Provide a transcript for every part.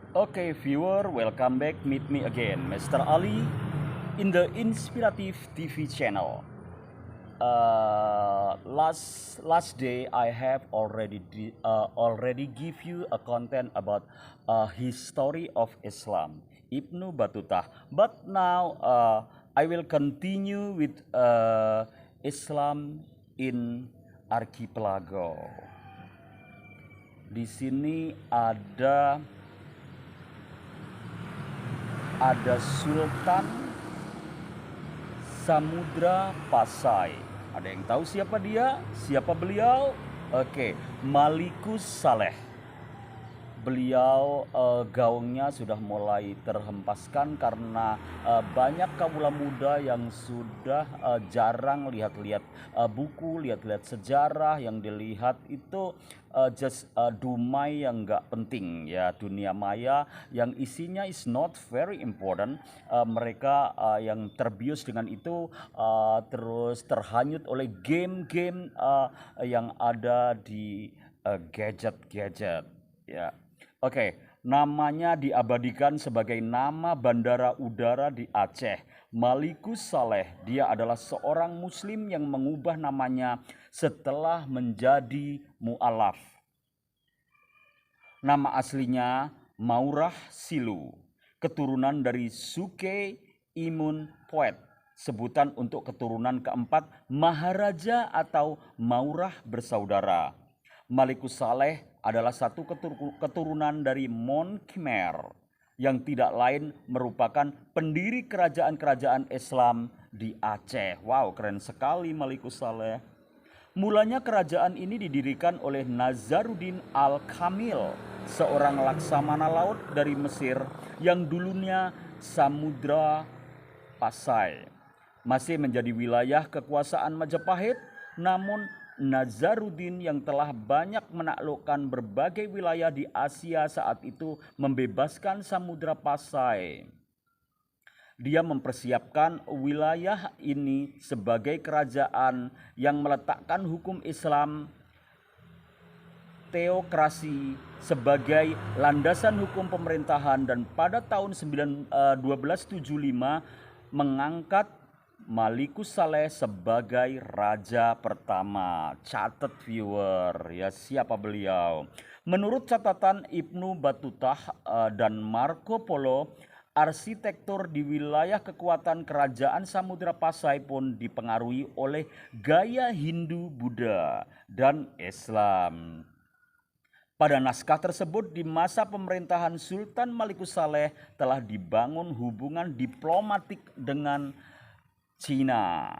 Okay, viewer, welcome back. Meet me again, Mr. Ali, in the Inspirative TV channel. Last day, I have already give you a content about history of Islam, Ibnu Battuta. But now I will continue with Islam in Archipelago. Di sini ada Sultan Samudra Pasai. Ada yang tahu siapa dia? Siapa beliau? Oke, Malikus Saleh. Beliau gaungnya sudah mulai terhempaskan karena banyak kaula muda yang sudah jarang lihat-lihat buku, lihat-lihat sejarah. Yang dilihat itu just dumai yang nggak penting ya, dunia maya yang isinya is not very important. Mereka yang terbius dengan itu terus terhanyut oleh game-game yang ada di gadget-gadget ya. Oke, namanya diabadikan sebagai nama bandara udara di Aceh. Malikus Saleh, dia adalah seorang muslim yang mengubah namanya setelah menjadi mu'alaf. Nama aslinya Maurah Silu, keturunan dari Suke Imun Poet, sebutan untuk keturunan keempat Maharaja atau Maurah bersaudara. Malikus Saleh adalah satu keturunan dari Mon Khmer yang tidak lain merupakan pendiri kerajaan-kerajaan Islam di Aceh. Wow, keren sekali Malikus Saleh. Mulanya kerajaan ini didirikan oleh Nazaruddin Al-Kamil, seorang laksamana laut dari Mesir yang dulunya Samudra Pasai masih menjadi wilayah kekuasaan Majapahit, namun Nazaruddin yang telah banyak menaklukkan berbagai wilayah di Asia saat itu membebaskan Samudra Pasai. Dia mempersiapkan wilayah ini sebagai kerajaan yang meletakkan hukum Islam teokrasi sebagai landasan hukum pemerintahan, dan pada tahun 1275 mengangkat Malikus Saleh sebagai raja pertama. Catat viewer ya, siapa beliau. Menurut catatan Ibnu Battuta dan Marco Polo, arsitektur di wilayah kekuatan kerajaan Samudra Pasai pun dipengaruhi oleh gaya Hindu, Buddha, dan Islam. Pada naskah tersebut, di masa pemerintahan Sultan Malikus Saleh telah dibangun hubungan diplomatik dengan Cina.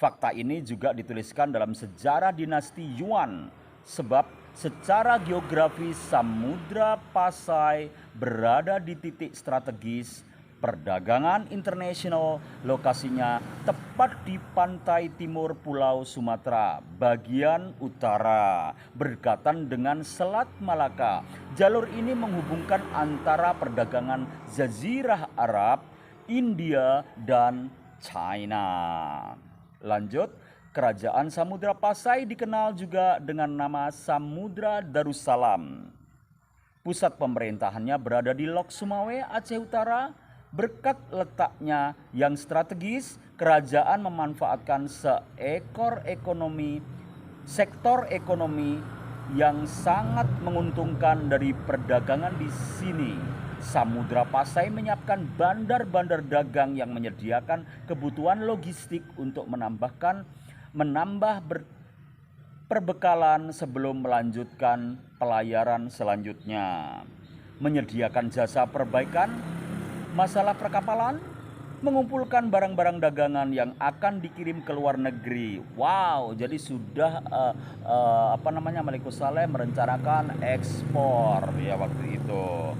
Fakta ini juga dituliskan dalam sejarah dinasti Yuan, sebab secara geografis Samudra Pasai berada di titik strategis perdagangan internasional. Lokasinya tepat di pantai timur Pulau Sumatera bagian utara, berdekatan dengan Selat Malaka. Jalur ini menghubungkan antara perdagangan Jazirah Arab, India, dan China. Lanjut, kerajaan Samudra Pasai dikenal juga dengan nama Samudra Darussalam. Pusat pemerintahannya berada di Lok Sumawe, Aceh Utara. Berkat letaknya yang strategis, kerajaan memanfaatkan sektor ekonomi yang sangat menguntungkan dari perdagangan di sini. Samudra Pasai menyiapkan bandar-bandar dagang yang menyediakan kebutuhan logistik untuk menambah perbekalan sebelum melanjutkan pelayaran selanjutnya. Menyediakan jasa perbaikan masalah perkapalan, mengumpulkan barang-barang dagangan yang akan dikirim ke luar negeri. Wow, jadi sudah Malikus Saleh merencanakan ekspor ya waktu itu.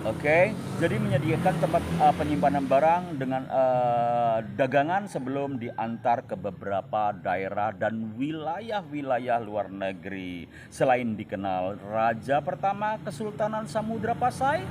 Oke, jadi menyediakan tempat penyimpanan barang dengan dagangan sebelum diantar ke beberapa daerah dan wilayah-wilayah luar negeri. Selain dikenal Raja pertama Kesultanan Samudra Pasai,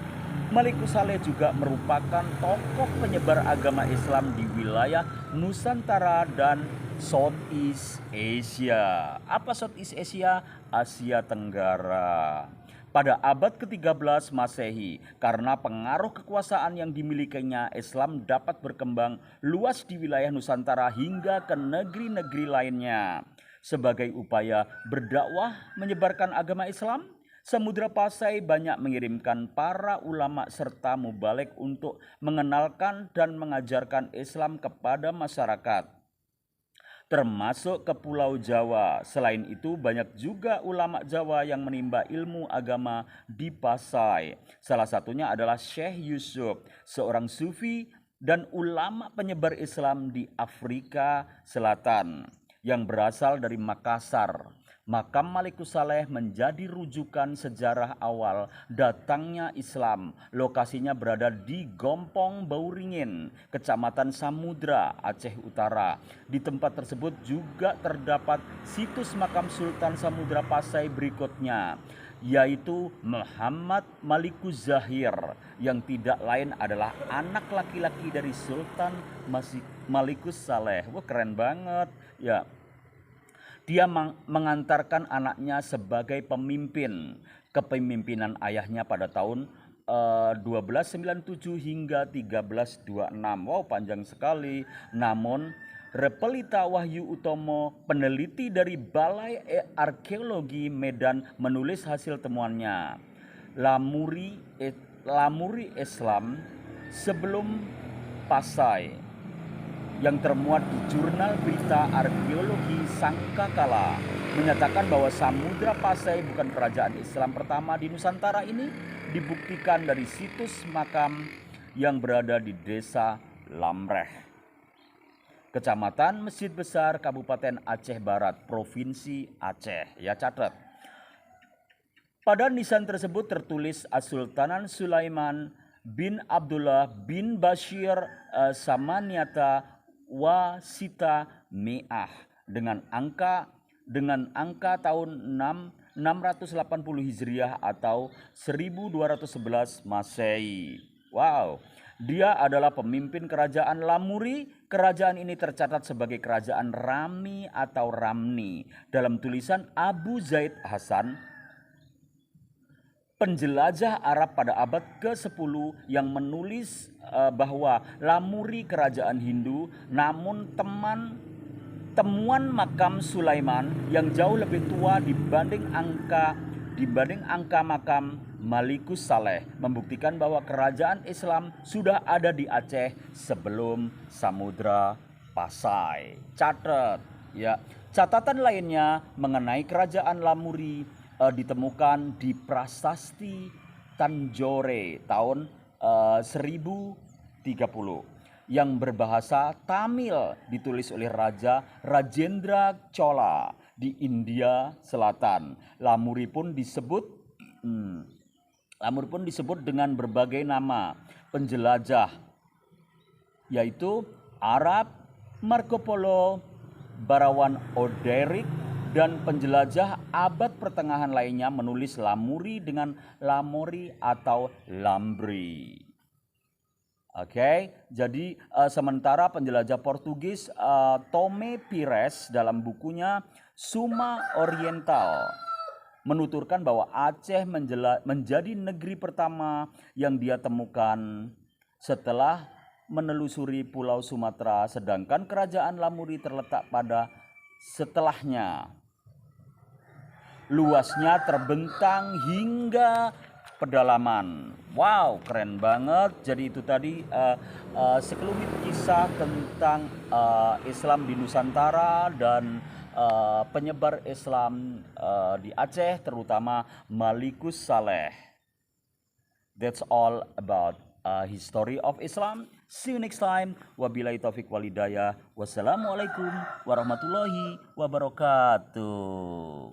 Malikus Saleh juga merupakan tokoh penyebar agama Islam di wilayah Nusantara dan Southeast Asia. Apa Southeast Asia? Asia Tenggara. pada abad ke-13 Masehi. Karena pengaruh kekuasaan yang dimilikinya, Islam dapat berkembang luas di wilayah Nusantara hingga ke negeri-negeri lainnya. Sebagai upaya berdakwah menyebarkan agama Islam, Samudra Pasai banyak mengirimkan para ulama serta mubalik untuk mengenalkan dan mengajarkan Islam kepada masyarakat, termasuk ke Pulau Jawa. Selain itu, banyak juga ulama Jawa yang menimba ilmu agama di Pasai. Salah satunya adalah Syekh Yusuf, seorang sufi dan ulama penyebar Islam di Afrika Selatan yang berasal dari Makassar. Makam Malikus Saleh menjadi rujukan sejarah awal datangnya Islam. Lokasinya berada di Gompong Bauringin, Kecamatan Samudra, Aceh Utara. Di tempat tersebut juga terdapat situs makam Sultan Samudra Pasai berikutnya, yaitu Muhammad Malikus Zahir, yang tidak lain adalah anak laki-laki dari Sultan Malikus Saleh. Wah, keren banget ya. Dia mengantarkan anaknya sebagai pemimpin. Kepemimpinan ayahnya pada tahun 1297 hingga 1326. Wow, panjang sekali. Namun Repelita Wahyu Utomo, peneliti dari Balai Arkeologi Medan, menulis hasil temuannya. Lamuri Islam sebelum Pasai, yang termuat di Jurnal Berita Arkeologi Sangkakala, menyatakan bahwa Samudra Pasai bukan kerajaan Islam pertama di Nusantara. Ini dibuktikan dari situs makam yang berada di Desa Lamreh, Kecamatan Masjid Besar, Kabupaten Aceh Barat, Provinsi Aceh. Ya, catat. Pada nisan tersebut tertulis As-Sultanan Sulaiman bin Abdullah bin Bashir Samaniata Wasita Me'ah dengan angka tahun 680 Hijriah atau 1211 Masehi. Wow, dia adalah pemimpin kerajaan Lamuri. Kerajaan ini tercatat sebagai kerajaan Rami atau Ramni dalam tulisan Abu Zaid Hasan, penjelajah Arab pada abad ke-10, yang menulis bahwa Lamuri kerajaan Hindu, namun temuan makam Sulaiman yang jauh lebih tua dibanding angka makam Malikus Saleh membuktikan bahwa kerajaan Islam sudah ada di Aceh sebelum Samudra Pasai. Catat ya. Catatan lainnya mengenai kerajaan Lamuri ditemukan di Prasasti Tanjore tahun 1030 yang berbahasa Tamil, ditulis oleh Raja Rajendra Chola di India Selatan. Lamuri pun disebut dengan berbagai nama penjelajah, yaitu Arab, Marco Polo, Barawan Oderik, dan penjelajah abad pertengahan lainnya menulis Lamuri dengan Lamori atau Lambri. Oke, jadi sementara penjelajah Portugis Tome Pires dalam bukunya Suma Oriental menuturkan bahwa Aceh menjadi negeri pertama yang dia temukan setelah menelusuri Pulau Sumatera, sedangkan kerajaan Lamuri terletak pada setelahnya. Luasnya terbentang hingga pedalaman. Wow, keren banget. Jadi itu tadi sekelumit kisah tentang Islam di Nusantara dan penyebar Islam di Aceh, terutama Malikus Saleh. That's all about history of Islam. See you next time. Wabillahi taufiq walhidayah. Wassalamualaikum warahmatullahi wabarakatuh.